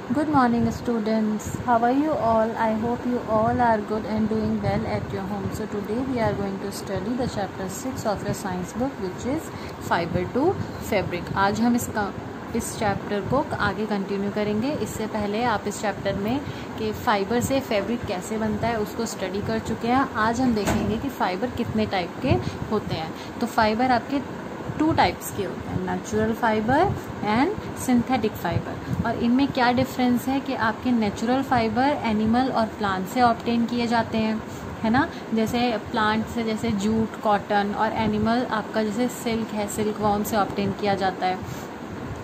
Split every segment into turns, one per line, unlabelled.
Good morning, students. How are you all? I hope you all are good and doing well at your home. So today we are going to study the chapter 6 of your science book, which is fiber to fabric. आज हम इस chapter को आगे continue करेंगे. इससे पहले आप इस चैप्टर में कि फाइबर से फैब्रिक कैसे बनता है उसको स्टडी कर चुके हैं. आज हम देखेंगे कि फाइबर कितने टाइप के होते हैं. तो फाइबर आपके 2 टाइप्स के होते हैं, natural fibre and synthetic fibre. और इनमें क्या डिफरेंस है कि आपके नेचुरल फाइबर एनिमल और प्लांट से ऑब्टेन किए जाते हैं, है ना. जैसे प्लांट से जैसे जूट, कॉटन, और एनिमल आपका जैसे सिल्क है, सिल्क वॉर्म से ऑब्टेन किया जाता है.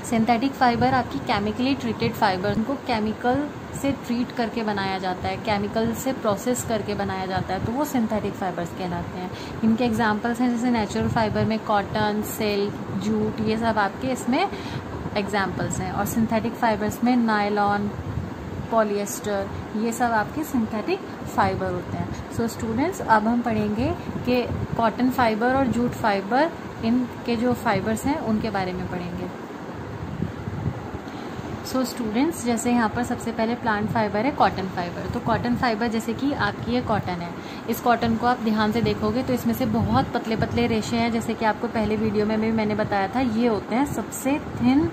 सिंथेटिक फाइबर आपकी केमिकली ट्रीटेड फाइबर, उनको केमिकल से ट्रीट करके बनाया जाता है, केमिकल से प्रोसेस करके बनाया जाता है, तो वो सिंथेटिक फाइबर्स कहलाते हैं. इनके एग्जांपल्स हैं जैसे नेचुरल फाइबर में कॉटन, सिल्क, जूट, ये सब आपके इसमें एग्जांपल्स हैं. और सिंथेटिक फाइबर्स में नायलॉन, पॉलिएस्टर, ये सब आपके सिंथेटिक फाइबर होते हैं. सो स्टूडेंट्स, अब हम पढ़ेंगे कि कॉटन फाइबर और जूट फाइबर, इनके जो फाइबर्स हैं उनके बारे में पढ़ेंगे. सो स्टूडेंट्स, जैसे यहाँ पर सबसे पहले प्लांट फाइबर है कॉटन फाइबर. तो कॉटन फाइबर जैसे कि आपकी ये कॉटन है, इस कॉटन को आप ध्यान से देखोगे तो इसमें से बहुत पतले पतले रेशे हैं. जैसे कि आपको पहले वीडियो में भी मैंने बताया था, ये होते हैं सबसे थिन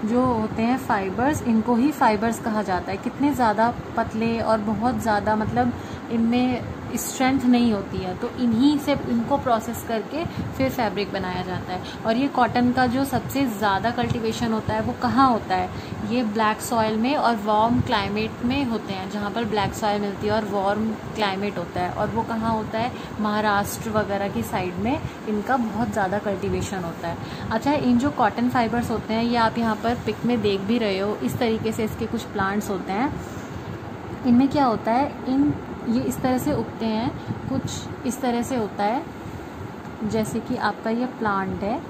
जो होते हैं फाइबर्स, इनको ही फाइबर्स कहा जाता है. कितने ज़्यादा पतले और बहुत ज़्यादा मतलब इनमें स्ट्रेंथ नहीं होती है, तो इन्हीं से इनको प्रोसेस करके फिर फैब्रिक बनाया जाता है. और ये कॉटन का जो सबसे ज़्यादा कल्टीवेशन होता है वो कहाँ होता है, ये ब्लैक सॉइल में और वार्म क्लाइमेट में होते हैं, जहाँ पर ब्लैक सॉइल मिलती है और वार्म क्लाइमेट होता है. और वो कहाँ होता है, महाराष्ट्र वगैरह की साइड में इनका बहुत ज़्यादा कल्टीवेशन होता है. अच्छा, इन जो कॉटन फाइबर्स होते हैं ये आप यहाँ पर पिक में देख भी रहे हो, इस तरीके से इसके कुछ प्लांट्स होते हैं. इनमें क्या होता है, ये इस तरह से उगते हैं, कुछ इस तरह से होता है. जैसे कि आपका ये प्लांट है,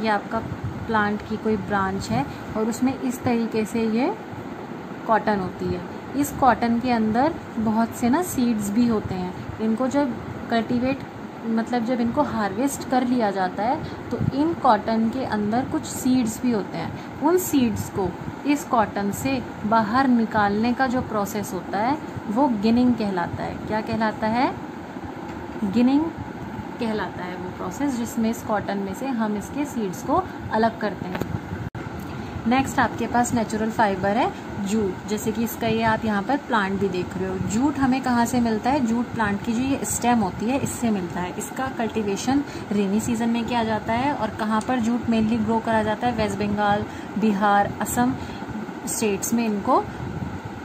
ये आपका प्लांट की कोई ब्रांच है और उसमें इस तरीके से ये कॉटन होती है. इस कॉटन के अंदर बहुत से ना सीड्स भी होते हैं. इनको जब कल्टीवेट मतलब जब इनको हार्वेस्ट कर लिया जाता है तो इन कॉटन के अंदर कुछ सीड्स भी होते हैं. उन सीड्स को इस कॉटन से बाहर निकालने का जो प्रोसेस होता है वो गिनिंग कहलाता है. क्या कहलाता है, गिनिंग कहलाता है वो प्रोसेस, जिसमें इस कॉटन में से हम इसके सीड्स को अलग करते हैं. नेक्स्ट आपके पास नेचुरल फाइबर है जूट. जैसे कि इसका ये आप यहाँ पर प्लांट भी देख रहे हो. जूट हमें कहाँ से मिलता है, जूट प्लांट की जो ये स्टेम होती है इससे मिलता है. इसका कल्टीवेशन रेनी सीजन में किया जाता है. और कहाँ पर जूट मेनली ग्रो करा जाता है, वेस्ट बंगाल, बिहार, असम स्टेट्स में इनको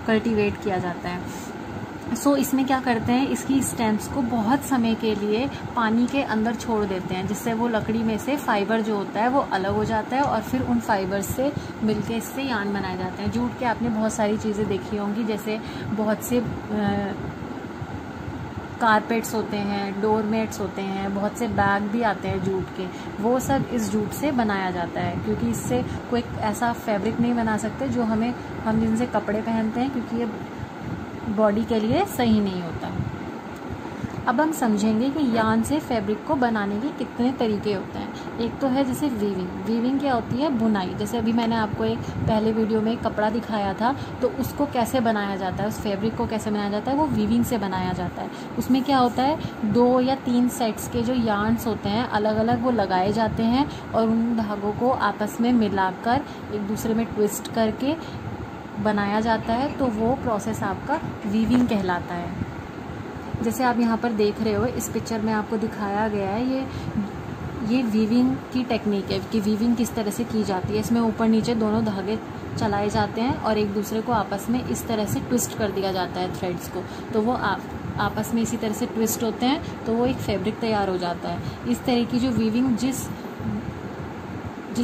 कल्टीवेट किया जाता है. सो इसमें क्या करते हैं, इसकी स्टेम्स को बहुत समय के लिए पानी के अंदर छोड़ देते हैं, जिससे वो लकड़ी में से फाइबर जो होता है वो अलग हो जाता है और फिर उन फाइबर से मिलके इससे यार्न बनाए जाते हैं. जूट के आपने बहुत सारी चीज़ें देखी होंगी, जैसे बहुत से कारपेट्स होते हैं, डोरमेट्स होते हैं, बहुत से बैग भी आते हैं जूट के. वो सब इस जूट से बनाया जाता है, क्योंकि इससे कोई ऐसा फैब्रिक नहीं बना सकते जो हम जिनसे कपड़े पहनते हैं, क्योंकि ये बॉडी के लिए सही नहीं होता. अब हम समझेंगे कि यार्न से फैब्रिक को बनाने के कितने तरीके होते हैं. एक तो है जैसे वीविंग. वीविंग क्या होती है, बुनाई. जैसे अभी मैंने आपको एक पहले वीडियो में कपड़ा दिखाया था, तो उसको कैसे बनाया जाता है, उस फैब्रिक को कैसे बनाया जाता है, वो वीविंग से बनाया जाता है. उसमें क्या होता है, 2 या 3 सेट्स के जो यार्न्स होते हैं अलग अलग वो लगाए जाते हैं और उन धागों को आपस में मिलाकर एक दूसरे में ट्विस्ट करके बनाया जाता है. तो वो प्रोसेस आपका वीविंग कहलाता है. जैसे आप यहाँ पर देख रहे हो, इस पिक्चर में आपको दिखाया गया है ये वीविंग की टेक्निक है कि वीविंग किस तरह से की जाती है. इसमें ऊपर नीचे दोनों धागे चलाए जाते हैं और एक दूसरे को आपस में इस तरह से ट्विस्ट कर दिया जाता है थ्रेड्स को. तो वो आपस में इसी तरह से ट्विस्ट होते हैं, तो वो एक फैब्रिक तैयार हो जाता है. इस तरह की जो वीविंग जिस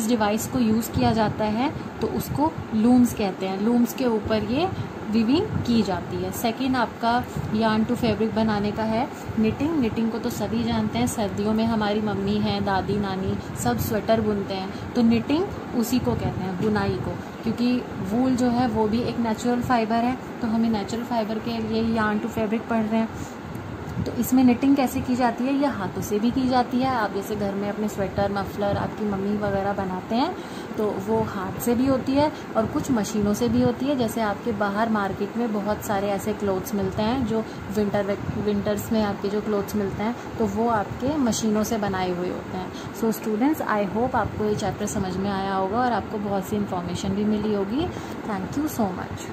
डिवाइस को यूज़ किया जाता है तो उसको लूम्स कहते हैं. लूम्स के ऊपर ये वीविंग की जाती है. सेकंड आपका यार्न टू फैब्रिक बनाने का है निटिंग. निटिंग को तो सभी जानते हैं, सर्दियों में हमारी मम्मी हैं, दादी नानी सब स्वेटर बुनते हैं, तो निटिंग उसी को कहते हैं, बुनाई को. क्योंकि वूल जो है वो भी एक नेचुरल फाइबर है, तो हमें नेचुरल फाइबर के लिए यार्न टू फैब्रिक पढ़ रहे हैं. तो इसमें निटिंग कैसे की जाती है, या हाथों से भी की जाती है. आप जैसे घर में अपने स्वेटर, मफलर आपकी मम्मी वगैरह बनाते हैं
तो वो हाथ से भी होती है और कुछ मशीनों से भी होती है। जैसे आपके बाहर मार्केट में बहुत सारे ऐसे क्लोथ्स मिलते हैं जो विंटर्स में आपके जो क्लोथ्स मिलते हैं तो वो आपके मशीनों से बनाए हुए होते हैं। सो स्टूडेंट्स, आई होप आपको ये चैप्टर समझ में आया होगा और आपको बहुत सी इन्फॉर्मेशन भी मिली होगी। Thank you so much.